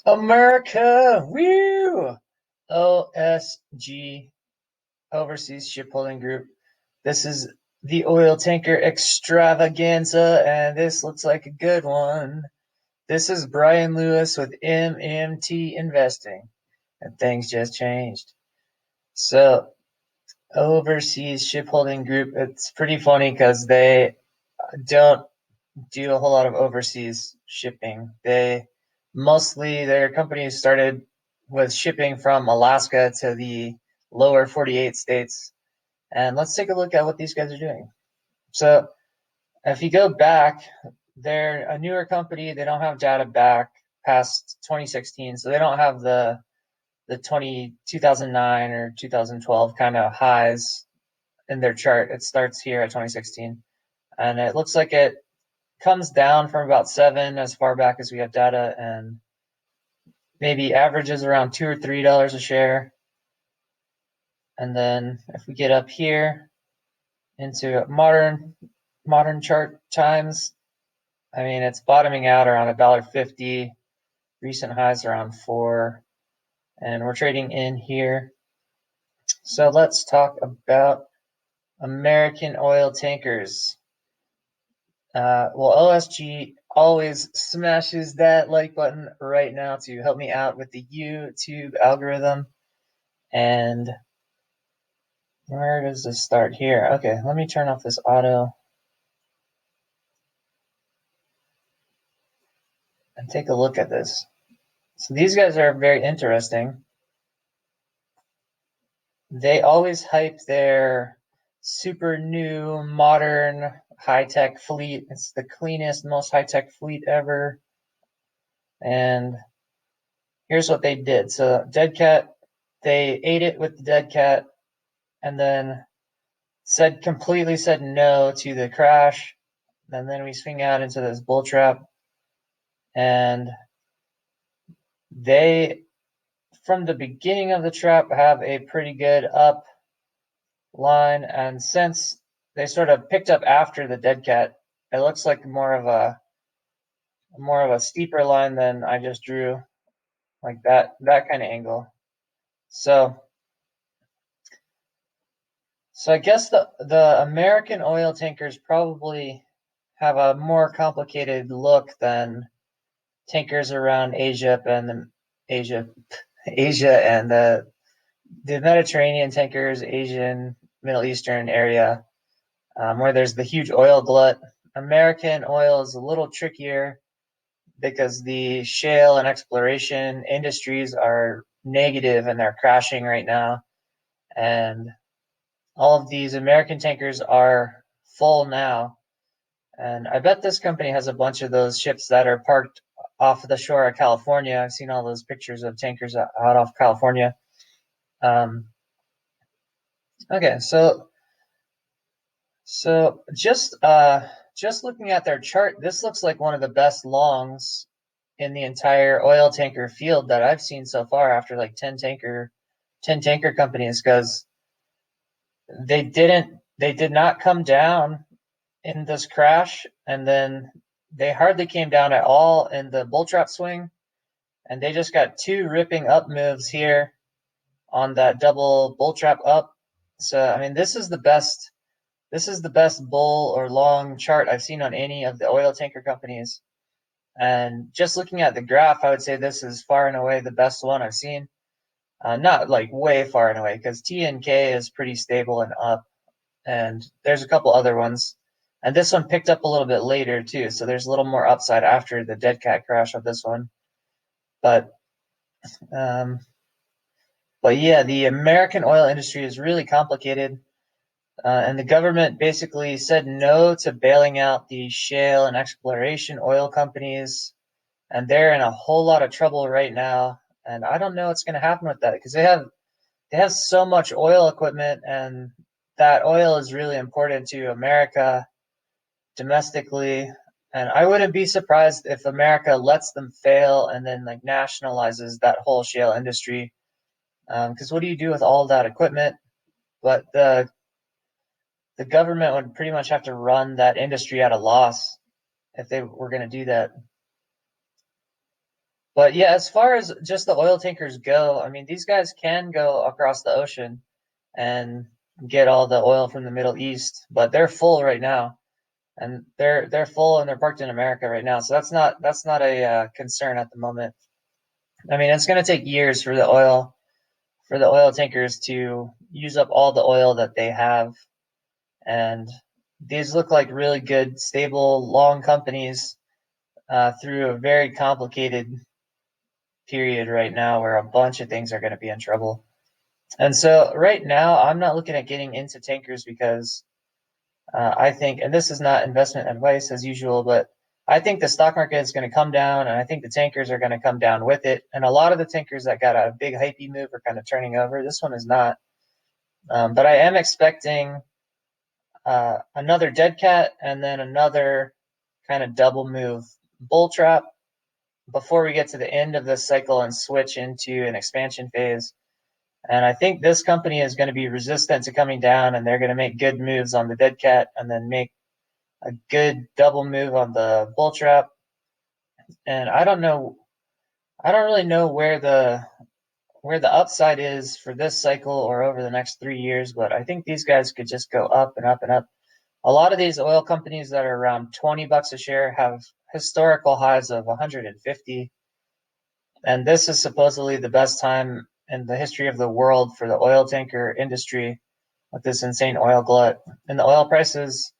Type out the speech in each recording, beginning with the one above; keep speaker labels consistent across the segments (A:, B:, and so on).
A: America, woo! OSG, Overseas Shipholding Group. This is the oil tanker extravaganza, and this looks like a good one. This is Brian Lewis with MMT Investing, and things just changed. So, Overseas Shipholding Group, it's pretty funny because they don't do a whole lot of overseas shipping. Their company started with shipping from Alaska to the lower 48 states. And let's take a look at what these guys are doing. So if you go back, they're a newer company. They don't have data back past 2016. So they don't have the 2009 or 2012 kind of highs in their chart. It starts here at 2016. And it looks like it comes down from about 7 as far back as we have data, and maybe averages around $2 or $3 a share. And then if we get up here into modern chart times, I mean, it's bottoming out around $1.50. Recent highs around 4, and we're trading in here. So let's talk about American oil tankers. Well, OSG always smashes that like button right now to help me out with the YouTube algorithm. And where does this start? Here. Okay, let me turn off this auto and take a look at this. So these guys are very interesting. They always hype their super new, modern, high-tech fleet. It's the cleanest, most high-tech fleet ever. And here's what they did. So dead cat, they ate it with the dead cat, and then completely said no to the crash. And then we swing out into this bull trap, and they, from the beginning of the trap, have a pretty good up line, and since they sort of picked up after the dead cat, it looks like more of a steeper line than I just drew, like that kind of angle. So I guess the American oil tankers probably have a more complicated look than tankers around Asia and Asia and the Mediterranean tankers, Asian, Middle Eastern area, where there's the huge oil glut. American oil is a little trickier because the shale and exploration industries are negative and they're crashing right now. And all of these American tankers are full now. And I bet this company has a bunch of those ships that are parked off the shore of California. I've seen all those pictures of tankers out off California. Okay, so just looking at their chart, this looks like one of the best longs in the entire oil tanker field that I've seen so far after like 10 tanker companies, because they did not come down in this crash, and then they hardly came down at all in the bull trap swing, and they just got 2 ripping up moves here on that double bull trap up. So I mean, this is the best bull or long chart I've seen on any of the oil tanker companies. And just looking at the graph, I would say this is far and away the best one I've seen. Not like way far and away, because TNK is pretty stable and up, and there's a couple other ones. And this one picked up a little bit later too, so there's a little more upside after the dead cat crash of this one. But yeah, the American oil industry is really complicated. And the government basically said no to bailing out the shale and exploration oil companies, and they're in a whole lot of trouble right now. And I don't know what's going to happen with that, because they have so much oil equipment, and that oil is really important to America domestically. And I wouldn't be surprised if America lets them fail and then like nationalizes that whole shale industry. Because what do you do with all that equipment? But the government would pretty much have to run that industry at a loss if they were going to do that. But yeah, as far as just the oil tankers go, I mean, these guys can go across the ocean and get all the oil from the Middle East, but they're full right now, and they're full and they're parked in America right now. So that's not a concern at the moment. I mean, it's going to take years for the oil tankers to use up all the oil that they have, and these look like really good, stable, long companies through a very complicated period right now where a bunch of things are going to be in trouble. And so right now, I'm not looking at getting into tankers because I think, and this is not investment advice as usual, but I think the stock market is going to come down, and I think the tankers are going to come down with it. And a lot of the tankers that got a big hypey move are kind of turning over. This one is not. But I am expecting another dead cat and then another kind of double move bull trap before we get to the end of this cycle and switch into an expansion phase. And I think this company is going to be resistant to coming down, and they're going to make good moves on the dead cat and then make a good double move on the bull trap. And I don't really know where the upside is for this cycle or over the next 3 years, but I think these guys could just go up and up and up. A lot of these oil companies that are around $20 a share have historical highs of 150, and this is supposedly the best time in the history of the world for the oil tanker industry with this insane oil glut. And the oil prices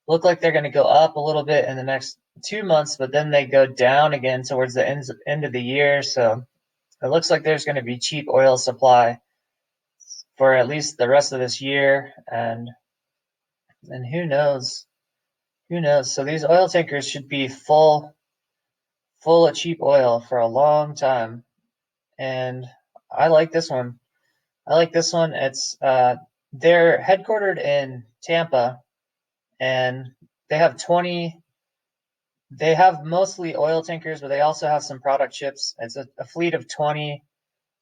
A: look like they're going to go up a little bit in the next 2 months, but then they go down again towards the end of the year. So it looks like there's going to be cheap oil supply for at least the rest of this year, and who knows? Who knows? So these oil tankers should be full of cheap oil for a long time, and I like this one. I like this one. It's they're headquartered in Tampa, and they have 20. They have mostly oil tankers, but they also have some product ships. It's a fleet of 20,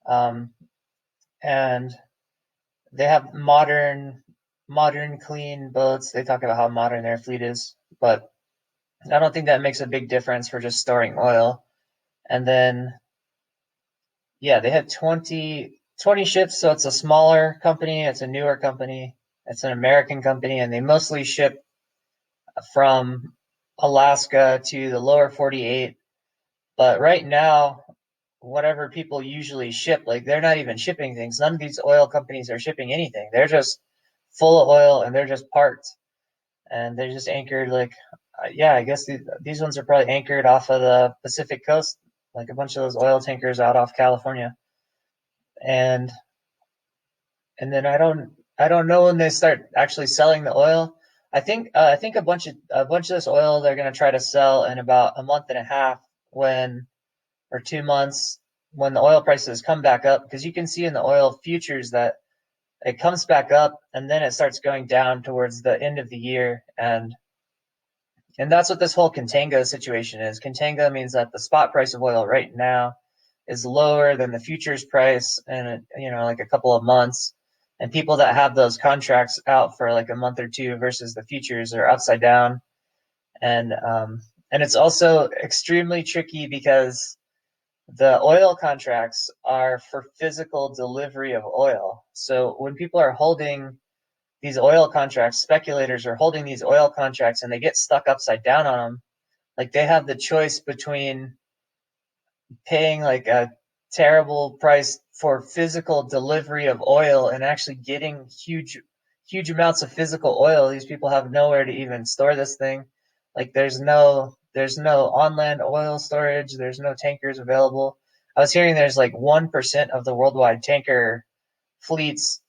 A: um, and they have modern, clean boats. They talk about how modern their fleet is, but I don't think that makes a big difference for just storing oil. And then, yeah, they have 20 ships, so it's a smaller company. It's a newer company. It's an American company, and they mostly ship from Alaska to the lower 48. But right now, whatever people usually ship, like they're not even shipping things. None of these oil companies are shipping anything. They're just full of oil and they're just parked and they're just anchored. Like, yeah, I guess these ones are probably anchored off of the Pacific coast, like a bunch of those oil tankers out off California. And and then I don't know when they start actually selling the oil. I think a bunch of this oil they're going to try to sell in about a month and a half when or 2 months when the oil prices come back up, because you can see in the oil futures that it comes back up and then it starts going down towards the end of the year, and that's what this whole contango situation is. Contango means that the spot price of oil right now is lower than the futures price in like a couple of months, and people that have those contracts out for like a month or two versus the futures are upside down, and it's also extremely tricky because the oil contracts are for physical delivery of oil. So when people are holding these oil contracts, speculators are holding these oil contracts and they get stuck upside down on them. Like they have the choice between paying like a terrible price for physical delivery of oil and actually getting huge amounts of physical oil. These people have nowhere to even store this thing. Like there's no on land oil storage, there's no tankers available. I was hearing there's like 1% of the worldwide tanker fleets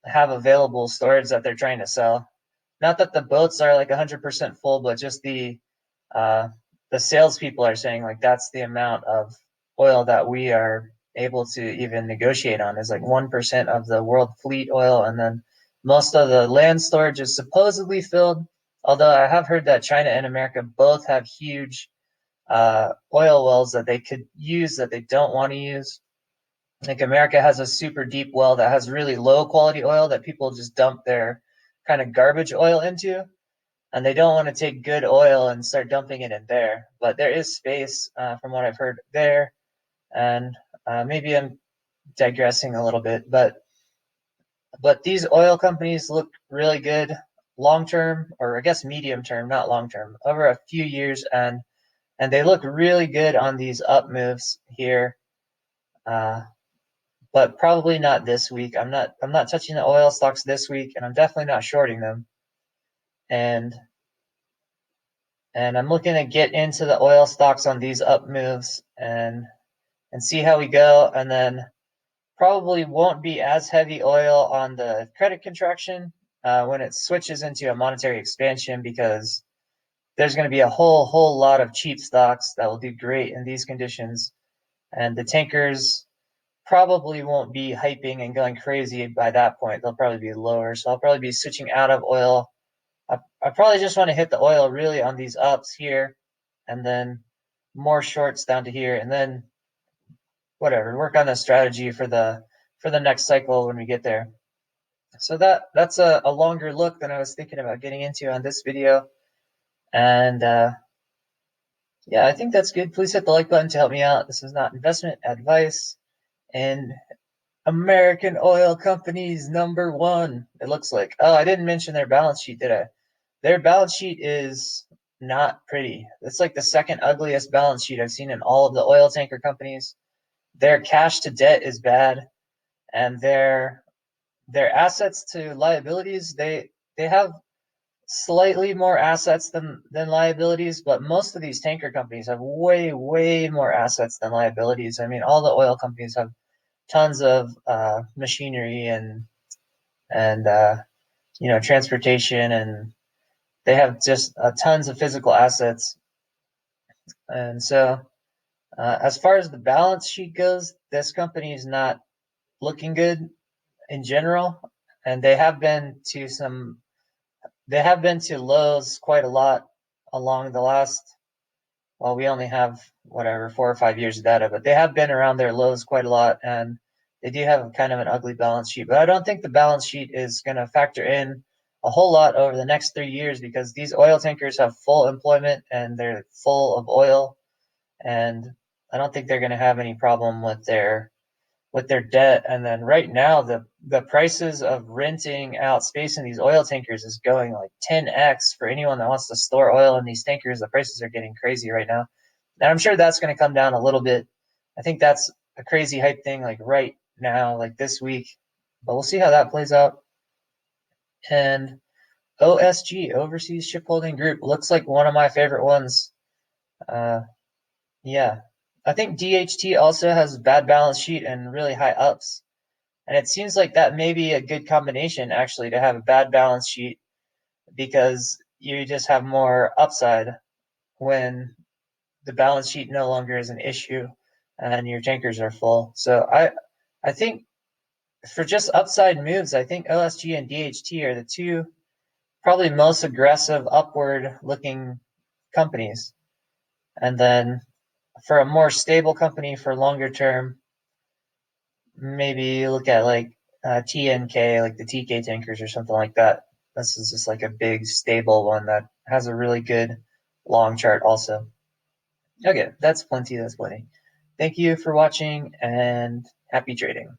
A: have available storage that they're trying to sell. Not that the boats are like 100% full, but just uh, the salespeople are saying like that's the amount of oil that we are able to even negotiate on is like 1% of the world fleet oil, and then most of the land storage is supposedly filled. Although I have heard that China and America both have huge oil wells that they could use that they don't want to use. Like America has a super deep well that has really low quality oil that people just dump their kind of garbage oil into, and they don't want to take good oil and start dumping it in there. But there is space, from what I've heard there. And maybe I'm digressing a little bit, but these oil companies look really good long term, or I guess medium term, not long term, over a few years, and they look really good on these up moves here. But probably not this week. I'm not touching the oil stocks this week, and I'm definitely not shorting them. And I'm looking to get into the oil stocks on these up moves and see how we go, and then probably won't be as heavy oil on the credit contraction when it switches into a monetary expansion, because there's going to be a whole lot of cheap stocks that will do great in these conditions, and the tankers probably won't be hyping and going crazy by that point. They'll probably be lower, so I'll probably be switching out of oil. I probably just want to hit the oil really on these ups here, and then more shorts down to here, and then whatever, work on the strategy for the next cycle when we get there. So that's a longer look than I was thinking about getting into on this video. And yeah, I think that's good. Please hit the like button to help me out. This is not investment advice. And American oil companies #1, it looks like. Oh, I didn't mention their balance sheet, did I? Their balance sheet is not pretty. It's like the second ugliest balance sheet I've seen in all of the oil tanker companies. Their cash to debt is bad, and their assets to liabilities, they have slightly more assets than liabilities, but most of these tanker companies have way more assets than liabilities. I mean, all the oil companies have tons of machinery and transportation, and they have just tons of physical assets. And so as far as the balance sheet goes, this company is not looking good in general, and they have been to lows quite a lot along the last, well, we only have whatever 4 or 5 years of data, but they have been around their lows quite a lot, and they do have kind of an ugly balance sheet. But I don't think the balance sheet is going to factor in a whole lot over the next 3 years, because these oil tankers have full employment and they're full of oil, and I don't think they're going to have any problem with their debt. And then right now, the prices of renting out space in these oil tankers is going like 10x for anyone that wants to store oil in these tankers. The prices are getting crazy right now, and I'm sure that's going to come down a little bit. I think that's a crazy hype thing, like right now, like this week, but we'll see how that plays out. And OSG, Overseas Shipholding Group, looks like one of my favorite ones. Yeah, I think DHT also has a bad balance sheet and really high ups. And it seems like that may be a good combination, actually, to have a bad balance sheet, because you just have more upside when the balance sheet no longer is an issue and your tankers are full. So I think for just upside moves, I think OSG and DHT are the two probably most aggressive upward looking companies. And then for a more stable company for longer term, maybe look at like TNK, like the TK tankers or something like that. This is just like a big stable one that has a really good long chart also. Okay, that's plenty. Thank you for watching, and happy trading.